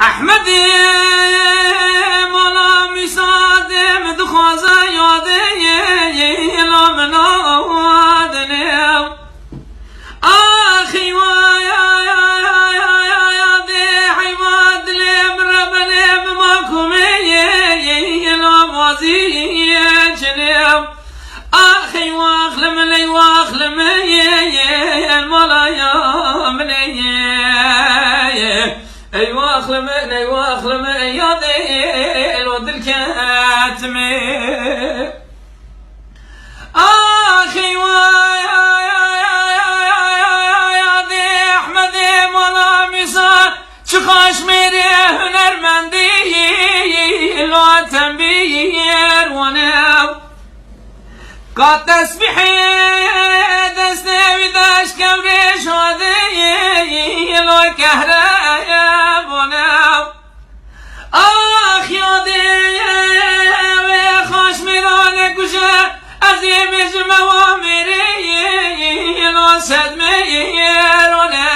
احمدی مولا میسادم دخوازه یاده لامنا وادنم آخی وایاده حیواد لیم ربنم ماکومی لامازی جنم آخی واخلم لی واخلم المولا یامنی ای واخلم یا دل و دل کتمه آخی یا دی احمد مولا میسا چه خاشمیری هنرمندی لو تنبیر ونم قد تسبیحی دستی داش کمری شده لو کهره آخ یادی و خوش میرانه کشه عظیم جموامیری لو صدمیرونه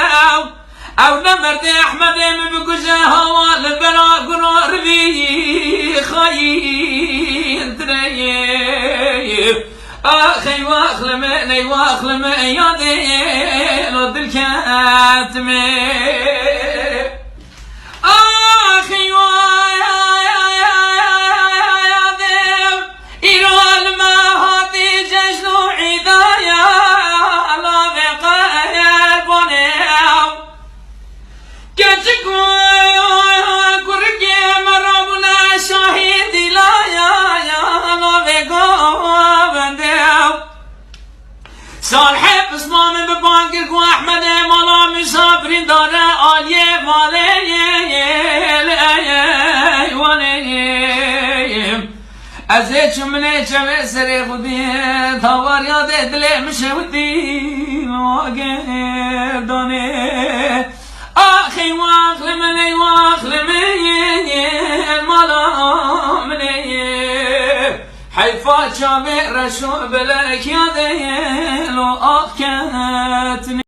او نمرد احمدیم بکشه هوال البلا گنار بی خیر تريب آخي واخلم يادي لو دل كاتمي آخي ويادي إلو المهاتي جشنو عدايا لا بقايا البنيم كتكو كركي مرابنا شاهد لا يا لا بقايا صالح اسمام ببانكر كو احمد مولا مسافرين داره آلیه واله از چمنه چمه سر خودی تاوار یاد دل مشودی دانه آخی واخلم لی واخلم مولا منه حیفا چاوه رشو بلک یاده لو آخ کتنی